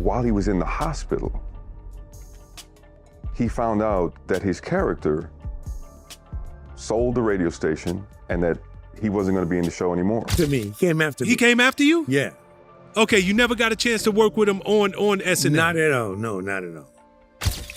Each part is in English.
while he was in the hospital, he found out that his character sold the radio station and that he wasn't going to be in the show anymore. To me, he came after me. He came after you? Yeah. Okay, you never got a chance to work with him on SNL? Not at all. No, not at all.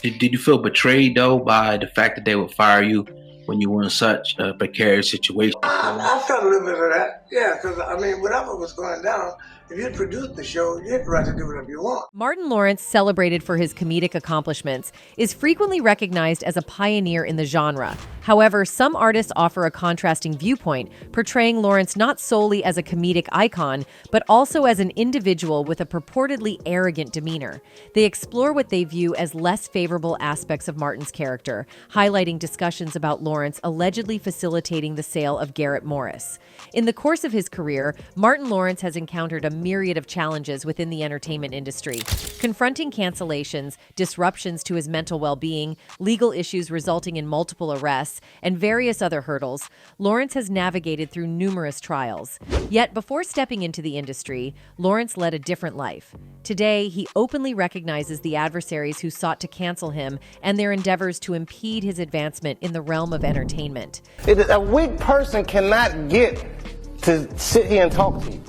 Did you feel betrayed, though, by the fact that they would fire you when you were in such a precarious situation? I felt a little bit of that, yeah, because, I mean, whatever was going down, if you produced the show, you had the right to do whatever you want. Martin Lawrence, celebrated for his comedic accomplishments, is frequently recognized as a pioneer in the genre. However, some artists offer a contrasting viewpoint, portraying Lawrence not solely as a comedic icon, but also as an individual with a purportedly arrogant demeanor. They explore what they view as less favorable aspects of Martin's character, highlighting discussions about Lawrence allegedly facilitating the sale of Garrett Morris. In the course of his career, Martin Lawrence has encountered a myriad of challenges within the entertainment industry, confronting cancellations, disruptions to his mental well-being, legal issues resulting in multiple arrests, and various other hurdles. Lawrence has navigated through numerous trials. Yet before stepping into the industry, Lawrence led a different life. Today, he openly recognizes the adversaries who sought to cancel him and their endeavors to impede his advancement in the realm of entertainment. A weak person cannot get to sit here and talk to you.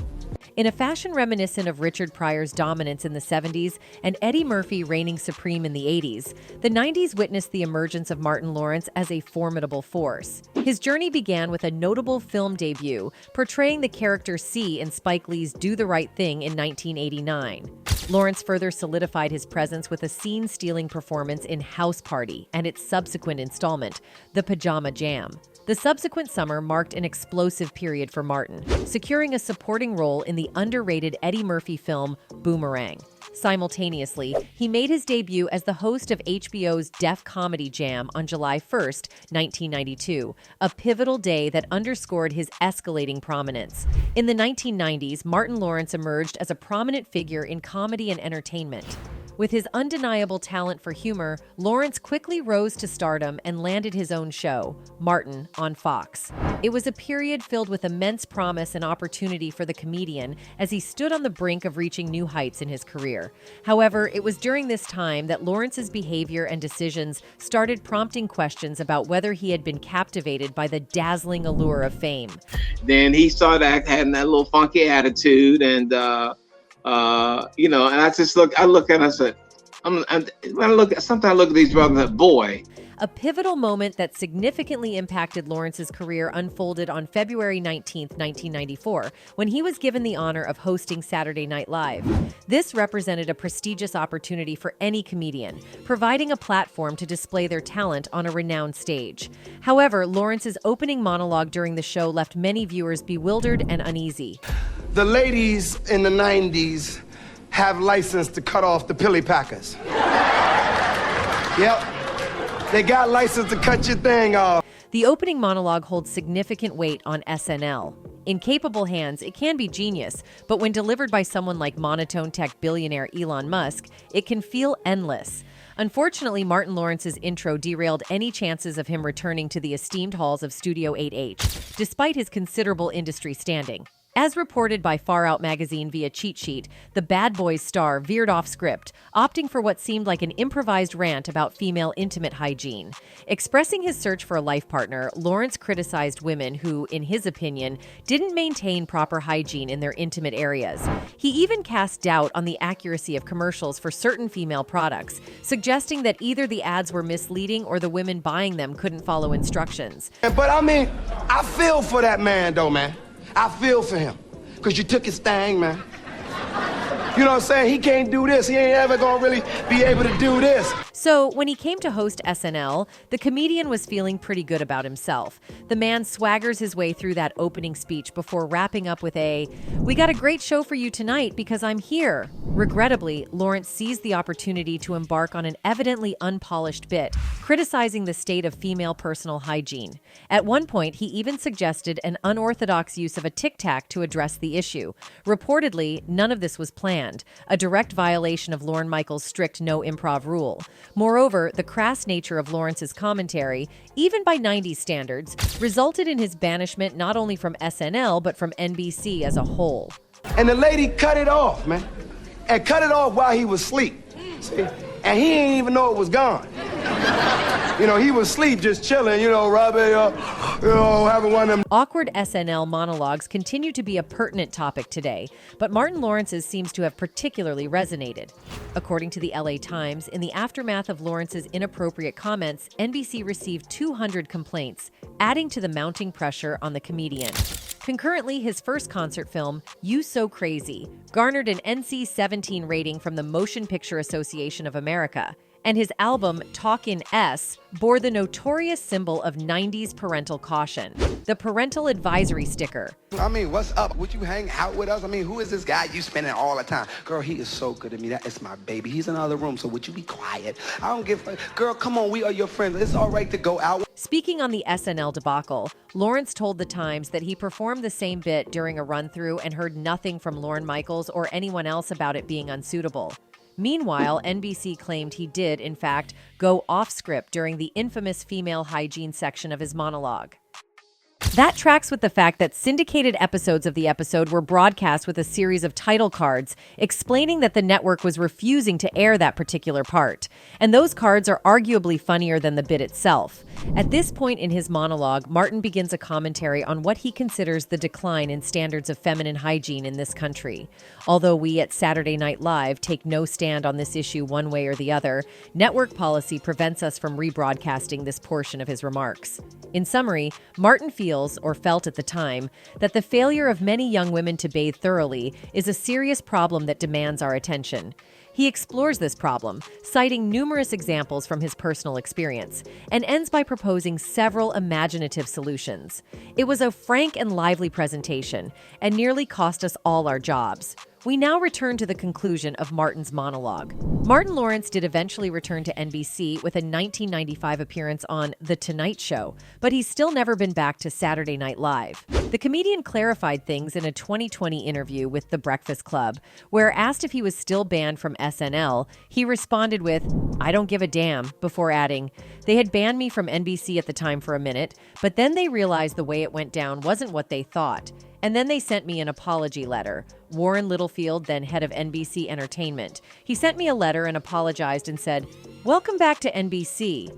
In a fashion reminiscent of Richard Pryor's dominance in the 70s and Eddie Murphy reigning supreme in the 80s, the 90s witnessed the emergence of Martin Lawrence as a formidable force. His journey began with a notable film debut, portraying the character C in Spike Lee's Do the Right Thing in 1989. Lawrence further solidified his presence with a scene-stealing performance in House Party and its subsequent installment, The Pajama Jam. The subsequent summer marked an explosive period for Martin, securing a supporting role in the underrated Eddie Murphy film Boomerang. Simultaneously, he made his debut as the host of HBO's Def Comedy Jam on July 1st, 1992, a pivotal day that underscored his escalating prominence. In the 1990s, Martin Lawrence emerged as a prominent figure in comedy and entertainment. With his undeniable talent for humor, Lawrence quickly rose to stardom and landed his own show, Martin, on Fox. It was a period filled with immense promise and opportunity for the comedian as he stood on the brink of reaching new heights in his career. However, it was during this time that Lawrence's behavior and decisions started prompting questions about whether he had been captivated by the dazzling allure of fame. Then he started having that little funky attitude, and and I look at it, I said, sometimes I look at these brothers and say, boy. A pivotal moment that significantly impacted Lawrence's career unfolded on February 19, 1994, when he was given the honor of hosting Saturday Night Live. This represented a prestigious opportunity for any comedian, providing a platform to display their talent on a renowned stage. However, Lawrence's opening monologue during the show left many viewers bewildered and uneasy. The ladies in the 90s have license to cut off the pilly packers. Yep. They got license to cut your thing off. The opening monologue holds significant weight on SNL. In capable hands, it can be genius, but when delivered by someone like monotone tech billionaire Elon Musk, it can feel endless. Unfortunately, Martin Lawrence's intro derailed any chances of him returning to the esteemed halls of Studio 8H, despite his considerable industry standing. As reported by Far Out magazine via cheat sheet, the Bad Boys star veered off script, opting for what seemed like an improvised rant about female intimate hygiene. Expressing his search for a life partner, Lawrence criticized women who, in his opinion, didn't maintain proper hygiene in their intimate areas. He even cast doubt on the accuracy of commercials for certain female products, suggesting that either the ads were misleading or the women buying them couldn't follow instructions. But I mean, I feel for that man, though, man. I feel for him, because you took his thing, man. You know what I'm saying? He can't do this. He ain't ever gonna really be able to do this. So when he came to host SNL, the comedian was feeling pretty good about himself. The man swaggers his way through that opening speech before wrapping up with "We got a great show for you tonight because I'm here." Regrettably, Lawrence seized the opportunity to embark on an evidently unpolished bit, criticizing the state of female personal hygiene. At one point, he even suggested an unorthodox use of a Tic Tac to address the issue. Reportedly, none of this was planned, a direct violation of Lorne Michaels' strict no improv rule. Moreover, the crass nature of Lawrence's commentary, even by 90s standards, resulted in his banishment not only from SNL, but from NBC as a whole. And the lady cut it off, man. and cut it off while he was asleep. See? And he didn't even know it was gone. You know, he was asleep, just chilling, you know, rubbing, having one of them. Awkward SNL monologues continue to be a pertinent topic today, but Martin Lawrence's seems to have particularly resonated. According to the LA Times, in the aftermath of Lawrence's inappropriate comments, NBC received 200 complaints, adding to the mounting pressure on the comedian. Concurrently, his first concert film, You So Crazy, garnered an NC-17 rating from the Motion Picture Association of America, and his album, Talk in S, bore the notorious symbol of 90s parental caution, the parental advisory sticker. I mean, what's up? Would you hang out with us? I mean, who is this guy you spending all the time? Girl, he is so good to me. That is my baby. He's in the other room, so would you be quiet? I don't give a... Girl, come on, we are your friends. It's all right to go out. Speaking on the SNL debacle, Lawrence told The Times that he performed the same bit during a run-through and heard nothing from Lorne Michaels or anyone else about it being unsuitable. Meanwhile, NBC claimed he did, in fact, go off-script during the infamous female hygiene section of his monologue. That tracks with the fact that syndicated episodes of the episode were broadcast with a series of title cards explaining that the network was refusing to air that particular part. And those cards are arguably funnier than the bit itself. At this point in his monologue, Martin begins a commentary on what he considers the decline in standards of feminine hygiene in this country. Although we at Saturday Night Live take no stand on this issue one way or the other, network policy prevents us from rebroadcasting this portion of his remarks. In summary, Martin feels, or felt at the time, that the failure of many young women to bathe thoroughly is a serious problem that demands our attention. He explores this problem, citing numerous examples from his personal experience, and ends by proposing several imaginative solutions. It was a frank and lively presentation, and nearly cost us all our jobs. We now return to the conclusion of Martin's monologue. Martin Lawrence did eventually return to NBC with a 1995 appearance on The Tonight Show, but he's still never been back to Saturday Night Live. The comedian clarified things in a 2020 interview with The Breakfast Club, where asked if he was still banned from SNL, he responded with, "I don't give a damn," before adding, "They had banned me from NBC at the time for a minute, but then they realized the way it went down wasn't what they thought. And then they sent me an apology letter." Warren Littlefield, then head of NBC Entertainment. He sent me a letter and apologized and said, "Welcome back to NBC."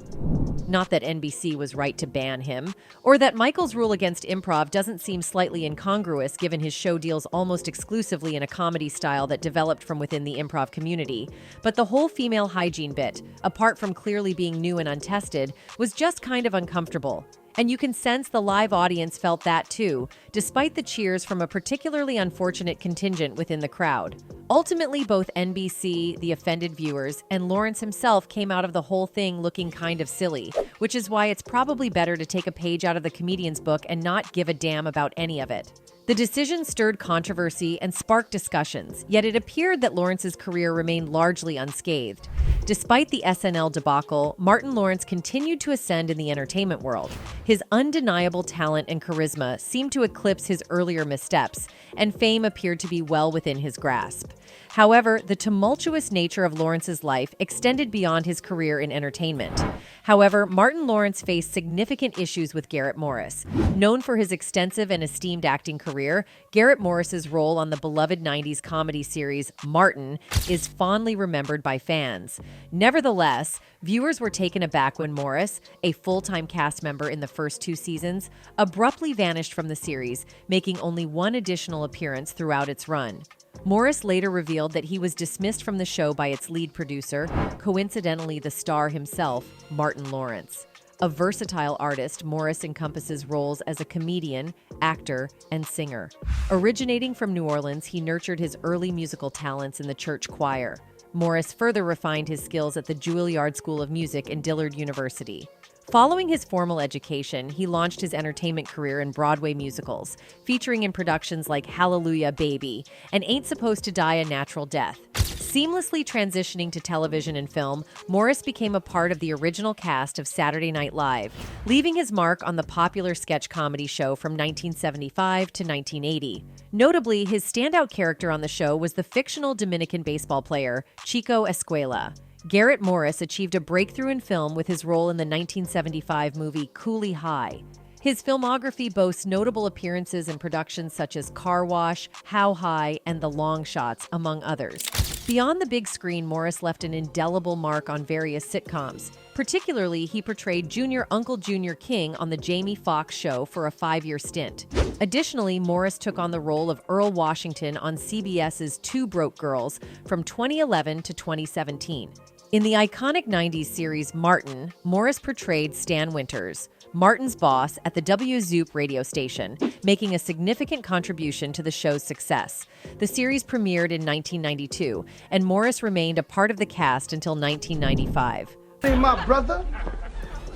Not that NBC was right to ban him, or that Michael's rule against improv doesn't seem slightly incongruous given his show deals almost exclusively in a comedy style that developed from within the improv community. But the whole female hygiene bit, apart from clearly being new and untested, was just kind of uncomfortable. And you can sense the live audience felt that too, despite the cheers from a particularly unfortunate contingent within the crowd. Ultimately, both NBC, the offended viewers, and Lawrence himself came out of the whole thing looking kind of silly, which is why it's probably better to take a page out of the comedian's book and not give a damn about any of it. The decision stirred controversy and sparked discussions, yet it appeared that Lawrence's career remained largely unscathed. Despite the SNL debacle, Martin Lawrence continued to ascend in the entertainment world. His undeniable talent and charisma seemed to eclipse his earlier missteps, and fame appeared to be well within his grasp. However, the tumultuous nature of Lawrence's life extended beyond his career in entertainment. However, Martin Lawrence faced significant issues with Garrett Morris. Known for his extensive and esteemed acting career, Garrett Morris's role on the beloved 90s comedy series Martin is fondly remembered by fans. Nevertheless, viewers were taken aback when Morris, a full-time cast member in the first 2 seasons, abruptly vanished from the series, making only one additional appearance throughout its run. Morris later revealed that he was dismissed from the show by its lead producer, coincidentally the star himself, Martin Lawrence. A versatile artist, Morris encompasses roles as a comedian, actor, and singer. Originating from New Orleans, he nurtured his early musical talents in the church choir. Morris further refined his skills at the Juilliard School of Music and Dillard University. Following his formal education, he launched his entertainment career in Broadway musicals, featuring in productions like Hallelujah, Baby and Ain't Supposed to Die a Natural Death. Seamlessly transitioning to television and film, Morris became a part of the original cast of Saturday Night Live, leaving his mark on the popular sketch comedy show from 1975 to 1980. Notably, his standout character on the show was the fictional Dominican baseball player, Chico Escuela. Garrett Morris achieved a breakthrough in film with his role in the 1975 movie Cooley High. His filmography boasts notable appearances in productions such as Car Wash, How High, and The Long Shots, among others. Beyond the big screen, Morris left an indelible mark on various sitcoms. Particularly, he portrayed Junior Uncle Junior King on The Jamie Foxx Show for a 5-year stint. Additionally, Morris took on the role of Earl Washington on CBS's Two Broke Girls from 2011 to 2017. In the iconic 90s series Martin, Morris portrayed Stan Winters, Martin's boss at the W-Zoop radio station, making a significant contribution to the show's success. The series premiered in 1992, and Morris remained a part of the cast until 1995. Hey, my brother,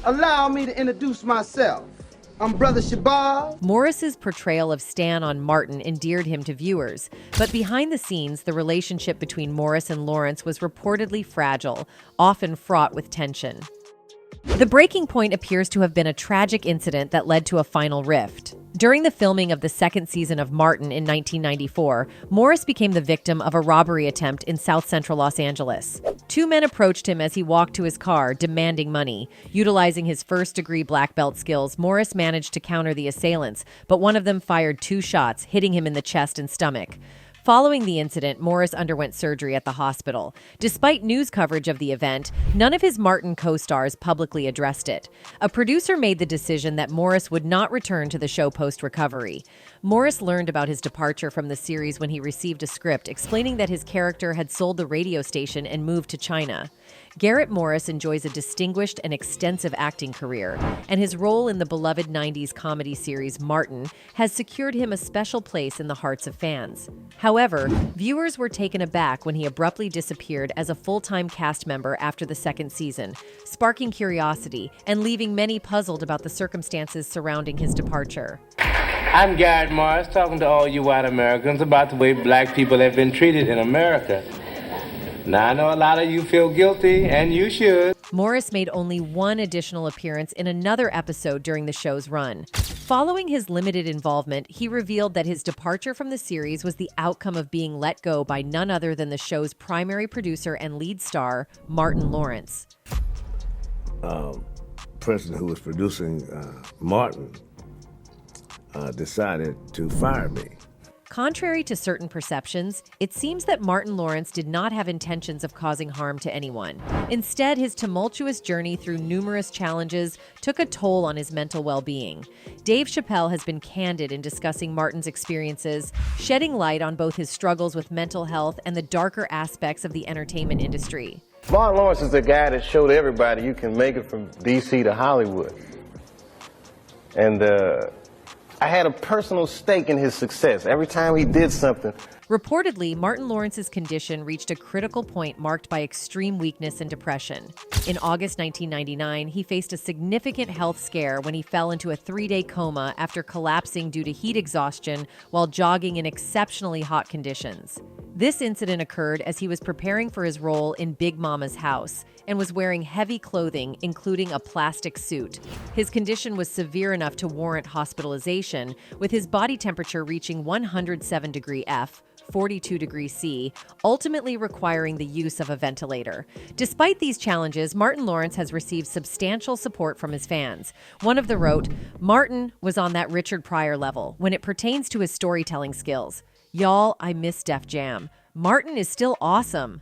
allow me to introduce myself. I'm Brother Shabazz. Morris's portrayal of Stan on Martin endeared him to viewers, but behind the scenes, the relationship between Morris and Lawrence was reportedly fragile, often fraught with tension. The breaking point appears to have been a tragic incident that led to a final rift. During the filming of the second season of Martin in 1994, Morris became the victim of a robbery attempt in South Central Los Angeles. Two men approached him as he walked to his car, demanding money. Utilizing his first-degree black belt skills, Morris managed to counter the assailants, but one of them fired 2 shots, hitting him in the chest and stomach. Following the incident, Morris underwent surgery at the hospital. Despite news coverage of the event, none of his Martin co-stars publicly addressed it. A producer made the decision that Morris would not return to the show post-recovery. Morris learned about his departure from the series when he received a script explaining that his character had sold the radio station and moved to China. Garrett Morris enjoys a distinguished and extensive acting career, and his role in the beloved 90s comedy series Martin has secured him a special place in the hearts of fans. However, viewers were taken aback when he abruptly disappeared as a full-time cast member after the second season, sparking curiosity and leaving many puzzled about the circumstances surrounding his departure. I'm Garrett Morris, talking to all you white Americans about the way black people have been treated in America. Now, I know a lot of you feel guilty, and you should. Morris made only one additional appearance in another episode during the show's run. Following his limited involvement, he revealed that his departure from the series was the outcome of being let go by none other than the show's primary producer and lead star, Martin Lawrence. Person who was producing Martin decided to fire me. Contrary to certain perceptions, it seems that Martin Lawrence did not have intentions of causing harm to anyone. Instead, his tumultuous journey through numerous challenges took a toll on his mental well-being. Dave Chappelle has been candid in discussing Martin's experiences, shedding light on both his struggles with mental health and the darker aspects of the entertainment industry. Martin Lawrence is the guy that showed everybody you can make it from D.C. to Hollywood. And I had a personal stake in his success. Every time he did something. Reportedly, Martin Lawrence's condition reached a critical point marked by extreme weakness and depression. In August 1999, he faced a significant health scare when he fell into a 3-day coma after collapsing due to heat exhaustion while jogging in exceptionally hot conditions. This incident occurred as he was preparing for his role in Big Mama's House and was wearing heavy clothing, including a plastic suit. His condition was severe enough to warrant hospitalization, with his body temperature reaching 107 degrees F, 42 degrees C, ultimately requiring the use of a ventilator. Despite these challenges, Martin Lawrence has received substantial support from his fans. One of them wrote, "Martin was on that Richard Pryor level when it pertains to his storytelling skills. Y'all, I miss Def Jam. Martin is still awesome."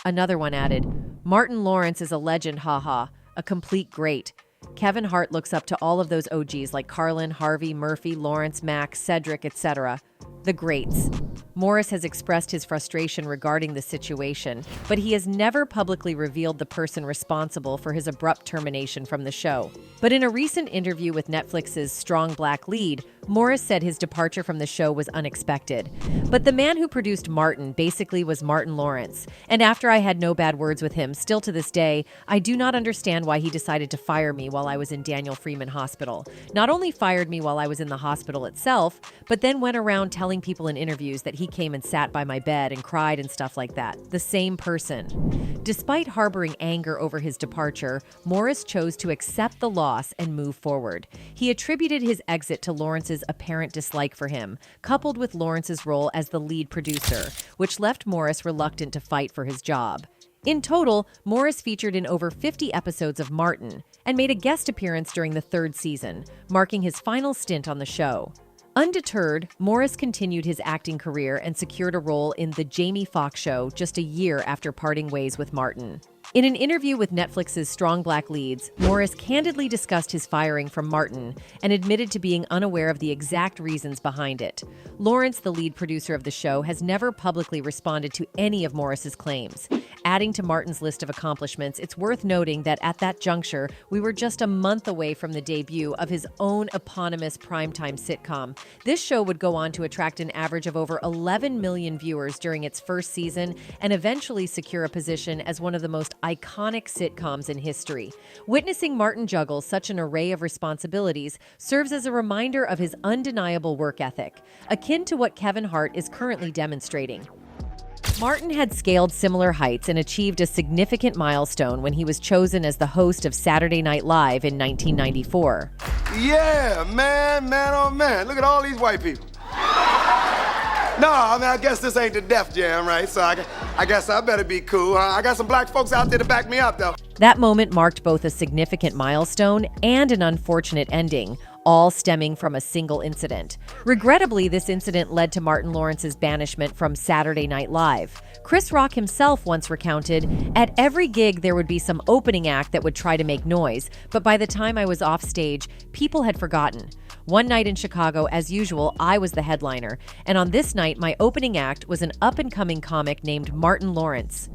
Another one added, "Martin Lawrence is a legend, haha, a complete great. Kevin Hart looks up to all of those OGs like Carlin, Harvey, Murphy, Lawrence, Max, Cedric, etc. The greats." Morris has expressed his frustration regarding the situation, but he has never publicly revealed the person responsible for his abrupt termination from the show. But in a recent interview with Netflix's Strong Black Lead, Morris said his departure from the show was unexpected. But the man who produced Martin basically was Martin Lawrence. And after I had no bad words with him, still to this day, I do not understand why he decided to fire me while I was in Daniel Freeman Hospital. Not only fired me while I was in the hospital itself, but then went around telling people in interviews that he came and sat by my bed and cried and stuff like that. The same person. Despite harboring anger over his departure, Morris chose to accept the loss and move forward. He attributed his exit to Lawrence's apparent dislike for him, coupled with Lawrence's role as the lead producer, which left Morris reluctant to fight for his job. In total, Morris featured in over 50 episodes of Martin and made a guest appearance during the 3rd season, marking his final stint on the show. Undeterred, Morris continued his acting career and secured a role in The Jamie Foxx Show just a year after parting ways with Martin. In an interview with Netflix's Strong Black Leads, Morris candidly discussed his firing from Martin and admitted to being unaware of the exact reasons behind it. Lawrence, the lead producer of the show, has never publicly responded to any of Morris's claims. Adding to Martin's list of accomplishments, it's worth noting that at that juncture, we were just a month away from the debut of his own eponymous primetime sitcom. This show would go on to attract an average of over 11 million viewers during its first season and eventually secure a position as one of the most iconic sitcoms in history. Witnessing Martin juggle such an array of responsibilities serves as a reminder of his undeniable work ethic, akin to what Kevin Hart is currently demonstrating. Martin had scaled similar heights and achieved a significant milestone when he was chosen as the host of Saturday Night Live in 1994. Yeah, man, oh man, look at all these white people. No, I mean, I guess this ain't the Def Jam, right? So I guess I better be cool. I got some black folks out there to back me up, though. That moment marked both a significant milestone and an unfortunate ending, all stemming from a single incident. Regrettably, this incident led to Martin Lawrence's banishment from Saturday Night Live. Chris Rock himself once recounted, "At every gig there would be some opening act that would try to make noise, but by the time I was off stage, people had forgotten. One night in Chicago, as usual, I was the headliner, and on this night, my opening act was an up-and-coming comic named Martin Lawrence."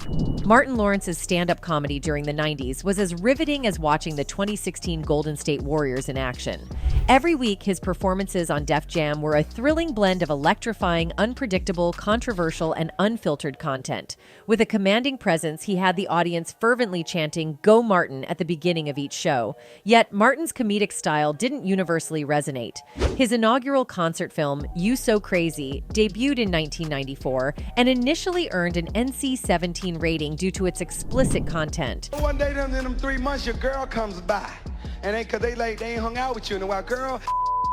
Martin Lawrence's stand-up comedy during the 90s was as riveting as watching the 2016 Golden State Warriors in action. Every week, his performances on Def Jam were a thrilling blend of electrifying, unpredictable, controversial, and unfiltered content. With a commanding presence, he had the audience fervently chanting, "Go Martin," at the beginning of each show. Yet, Martin's comedic style didn't universally resonate. His inaugural concert film, You So Crazy, debuted in 1994 and initially earned an NC-17 rating due to its explicit content. One day in them 3 months, your girl comes by. And cause they ain't hung out with you in a while. Girl,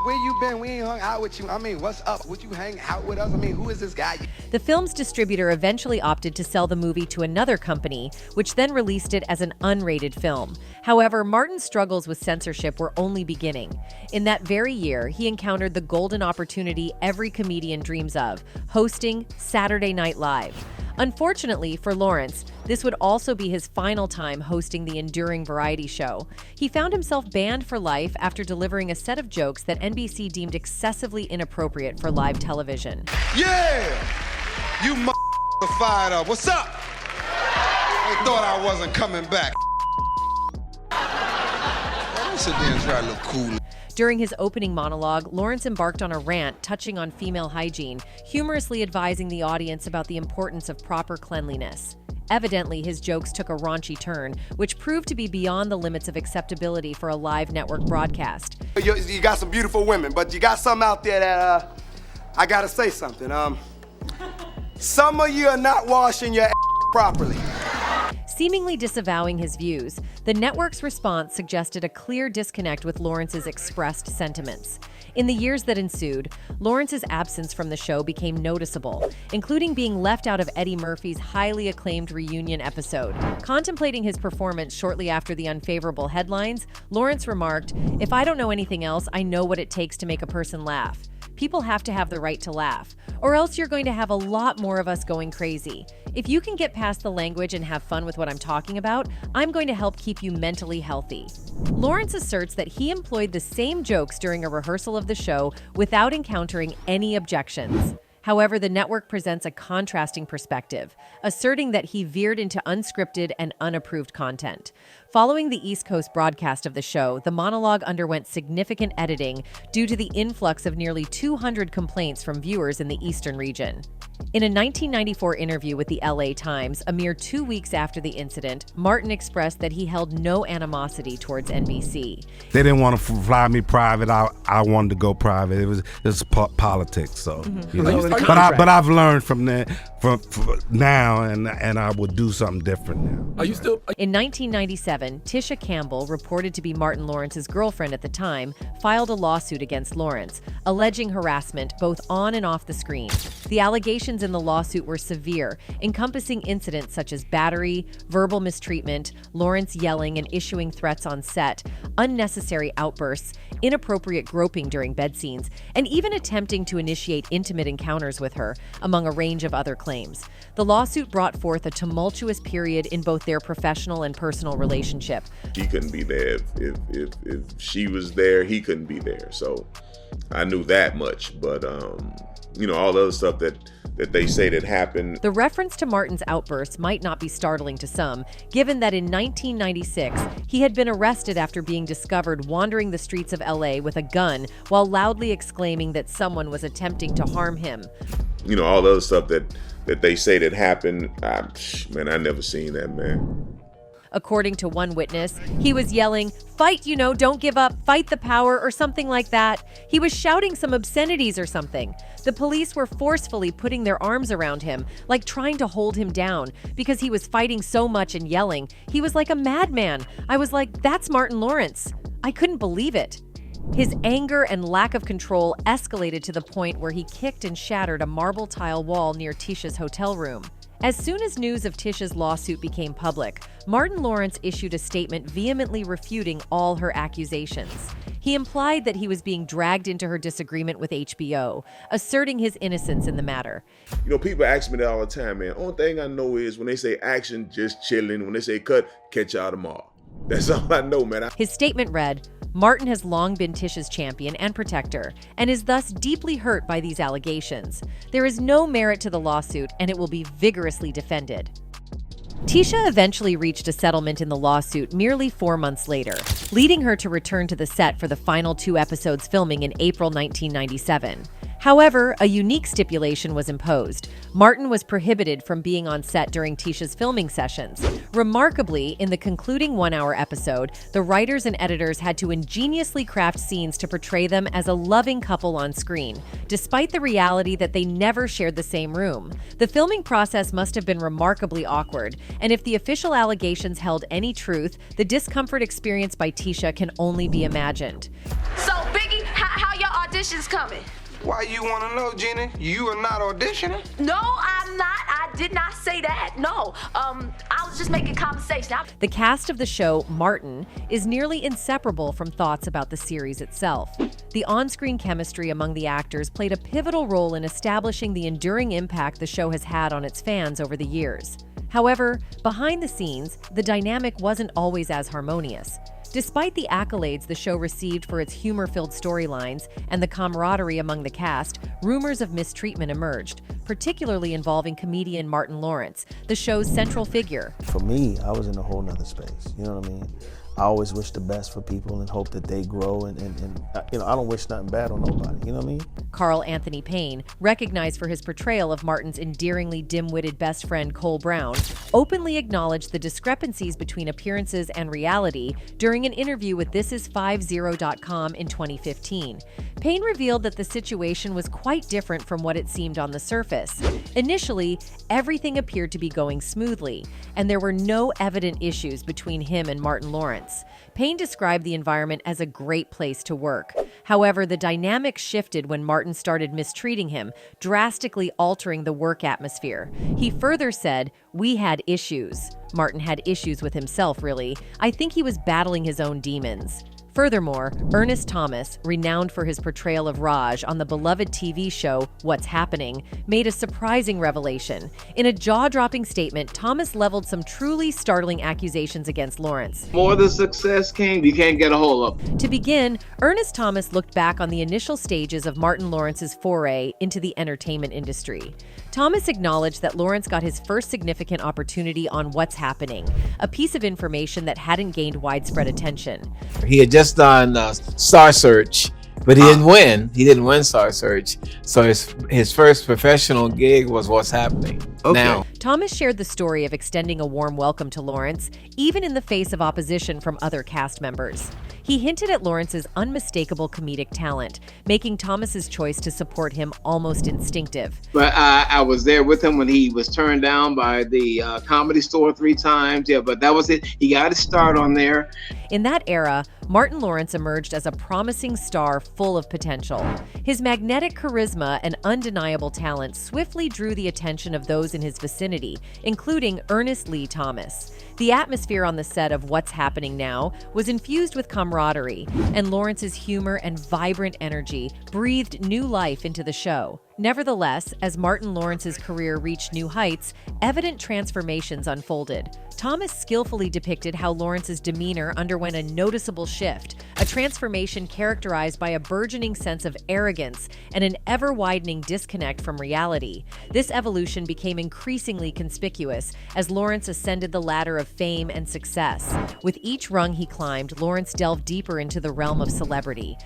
where you been? We ain't hung out with you. I mean, what's up? Would you hang out with us? I mean, who is this guy? The film's distributor eventually opted to sell the movie to another company, which then released it as an unrated film. However, Martin's struggles with censorship were only beginning. In that very year, he encountered the golden opportunity every comedian dreams of, hosting Saturday Night Live. Unfortunately for Lawrence, this would also be his final time hosting the enduring variety show. He found himself banned for life after delivering a set of jokes that NBC deemed excessively inappropriate for live television. Yeah! You fired up. What's up? They thought I wasn't coming back. Don't sit there and try to look cool. During his opening monologue, Lawrence embarked on a rant touching on female hygiene, humorously advising the audience about the importance of proper cleanliness. Evidently, his jokes took a raunchy turn, which proved to be beyond the limits of acceptability for a live network broadcast. You got some beautiful women, but you got some out there that, I gotta say something. Some of you are not washing your properly. Seemingly disavowing his views, the network's response suggested a clear disconnect with Lawrence's expressed sentiments. In the years that ensued, Lawrence's absence from the show became noticeable, including being left out of Eddie Murphy's highly acclaimed reunion episode. Contemplating his performance shortly after the unfavorable headlines, Lawrence remarked, "If I don't know anything else, I know what it takes to make a person laugh. People have to have the right to laugh, or else you're going to have a lot more of us going crazy. If you can get past the language and have fun with what I'm talking about, I'm going to help keep you mentally healthy." Lawrence asserts that he employed the same jokes during a rehearsal of the show without encountering any objections. However, the network presents a contrasting perspective, asserting that he veered into unscripted and unapproved content. Following the East Coast broadcast of the show, the monologue underwent significant editing due to the influx of nearly 200 complaints from viewers in the Eastern region. In a 1994 interview with the LA Times, a mere 2 weeks after the incident, Martin expressed that he held no animosity towards NBC. They didn't want to fly me private. I wanted to go private. It was politics. So You know, the contract. But I've learned from that from now, and I will do something different now. Are you still? In 1997, Tisha Campbell, reported to be Martin Lawrence's girlfriend at the time, filed a lawsuit against Lawrence, alleging harassment both on and off the screen. The allegations in the lawsuit were severe, encompassing incidents such as battery, verbal mistreatment, Lawrence yelling and issuing threats on set, unnecessary outbursts, inappropriate groping during bed scenes, and even attempting to initiate intimate encounters with her, among a range of other claims. The lawsuit brought forth a tumultuous period in both their professional and personal relationship. He couldn't be there. If she was there, he couldn't be there. So I knew that much. But, all the other stuff that they say that happened. The reference to Martin's outbursts might not be startling to some, given that in 1996, he had been arrested after being discovered wandering the streets of LA with a gun while loudly exclaiming that someone was attempting to harm him. All the other stuff that they say that happened, I never seen that, man. According to one witness, he was yelling, "Fight, don't give up, fight the power," or something like that. He was shouting some obscenities or something. The police were forcefully putting their arms around him, like trying to hold him down, because he was fighting so much and yelling. He was like a madman. I was like, that's Martin Lawrence. I couldn't believe it. His anger and lack of control escalated to the point where he kicked and shattered a marble tile wall near Tisha's hotel room. As soon as news of Tisha's lawsuit became public, Martin Lawrence issued a statement vehemently refuting all her accusations. He implied that he was being dragged into her disagreement with HBO, asserting his innocence in the matter. People ask me that all the time, man. Only thing I know is when they say action, just chilling. When they say cut, catch y'all tomorrow. That's all I know, man. His statement read, "Martin has long been Tisha's champion and protector and is thus deeply hurt by these allegations. There is no merit to the lawsuit and it will be vigorously defended." Tisha eventually reached a settlement in the lawsuit merely 4 months later, leading her to return to the set for the final 2 episodes filming in April 1997. However, a unique stipulation was imposed. Martin was prohibited from being on set during Tisha's filming sessions. Remarkably, in the concluding 1-hour episode, the writers and editors had to ingeniously craft scenes to portray them as a loving couple on screen, despite the reality that they never shared the same room. The filming process must have been remarkably awkward, and if the official allegations held any truth, the discomfort experienced by Tisha can only be imagined. So, Biggie, how your auditions coming? Why you want to know, Gina? You are not auditioning? No, I'm not. I did not say that. No. I was just making conversation. The cast of the show, Martin, is nearly inseparable from thoughts about the series itself. The on-screen chemistry among the actors played a pivotal role in establishing the enduring impact the show has had on its fans over the years. However, behind the scenes, the dynamic wasn't always as harmonious. Despite the accolades the show received for its humor-filled storylines and the camaraderie among the cast, rumors of mistreatment emerged, particularly involving comedian Martin Lawrence, the show's central figure. For me, I was in a whole nother space, you know what I mean? I always wish the best for people and hope that they grow and I don't wish nothing bad on nobody, you know what I mean? Carl Anthony Payne, recognized for his portrayal of Martin's endearingly dim-witted best friend Cole Brown, openly acknowledged the discrepancies between appearances and reality during an interview with thisis50.com in 2015. Payne revealed that the situation was quite different from what it seemed on the surface. Initially, everything appeared to be going smoothly, and there were no evident issues between him and Martin Lawrence. Payne described the environment as a great place to work. However, the dynamic shifted when Martin started mistreating him, drastically altering the work atmosphere. He further said, "We had issues." Martin had issues with himself, really. I think he was battling his own demons. Furthermore, Ernest Thomas, renowned for his portrayal of Raj on the beloved TV show What's Happening, made a surprising revelation. In a jaw-dropping statement, Thomas leveled some truly startling accusations against Lawrence. More the success came, you can't get a hold of. To begin, Ernest Thomas looked back on the initial stages of Martin Lawrence's foray into the entertainment industry. Thomas acknowledged that Lawrence got his first significant opportunity on What's Happening, a piece of information that hadn't gained widespread attention. He had just done Star Search, but he didn't win. He didn't win Star Search. So his first professional gig was What's Happening. now. Thomas shared the story of extending a warm welcome to Lawrence, even in the face of opposition from other cast members. He hinted at Lawrence's unmistakable comedic talent, making Thomas's choice to support him almost instinctive. But I was there with him when he was turned down by the Comedy Store 3 times. Yeah, but that was it. He got his start on there. In that era, Martin Lawrence emerged as a promising star full of potential. His magnetic charisma and undeniable talent swiftly drew the attention of those in his vicinity, including Ernest Lee Thomas. The atmosphere on the set of What's Happening Now was infused with camaraderie, and Lawrence's humor and vibrant energy breathed new life into the show. Nevertheless, as Martin Lawrence's career reached new heights, evident transformations unfolded. Thomas skillfully depicted how Lawrence's demeanor underwent a noticeable shift, a transformation characterized by a burgeoning sense of arrogance and an ever-widening disconnect from reality. This evolution became increasingly conspicuous as Lawrence ascended the ladder of fame and success. With each rung he climbed, Lawrence delved deeper into the realm of celebrity.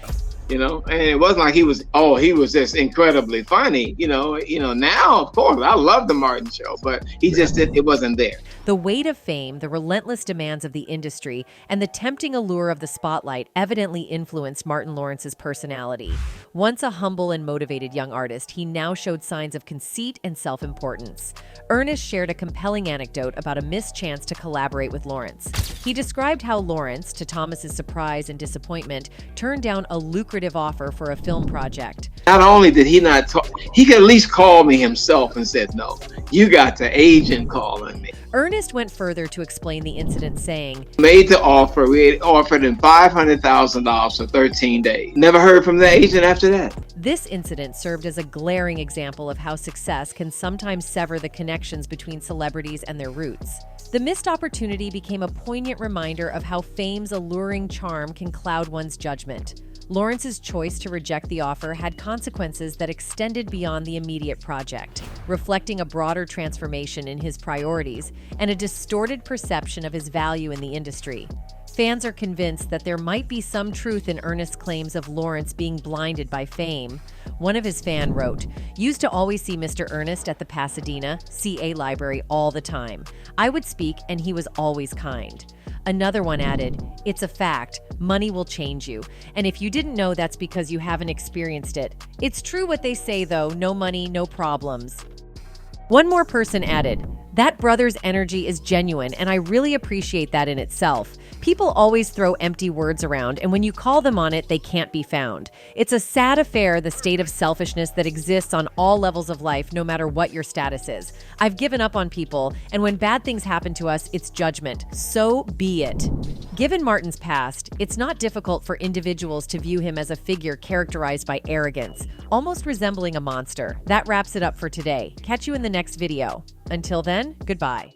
You know, and it wasn't like he was just incredibly funny. You know, now, of course, I love the Martin Show, but it wasn't there. The weight of fame, the relentless demands of the industry, and the tempting allure of the spotlight evidently influenced Martin Lawrence's personality. Once a humble and motivated young artist, he now showed signs of conceit and self-importance. Ernest shared a compelling anecdote about a missed chance to collaborate with Lawrence. He described how Lawrence, to Thomas's surprise and disappointment, turned down a lucrative offer for a film project. Not only did he not talk, he could at least call me himself and said, "No, you got the agent calling me." Ernest went further to explain the incident, saying, "Made the offer. We had offered him $500,000 for 13 days. Never heard from the agent after that." This incident served as a glaring example of how success can sometimes sever the connections between celebrities and their roots. The missed opportunity became a poignant reminder of how fame's alluring charm can cloud one's judgment. Lawrence's choice to reject the offer had consequences that extended beyond the immediate project, reflecting a broader transformation in his priorities and a distorted perception of his value in the industry. Fans are convinced that there might be some truth in Ernest's claims of Lawrence being blinded by fame. One of his fans wrote, "Used to always see Mr. Ernest at the Pasadena CA library all the time. I would speak and he was always kind." Another one added, "It's a fact, money will change you. And if you didn't know, that's because you haven't experienced it. It's true what they say though, no money, no problems." One more person added, "That brother's energy is genuine, and I really appreciate that in itself. People always throw empty words around, and when you call them on it, they can't be found. It's a sad affair, the state of selfishness that exists on all levels of life, no matter what your status is. I've given up on people, and when bad things happen to us, it's judgment. So be it." Given Martin's past, it's not difficult for individuals to view him as a figure characterized by arrogance, almost resembling a monster. That wraps it up for today. Catch you in the next video. Until then, goodbye.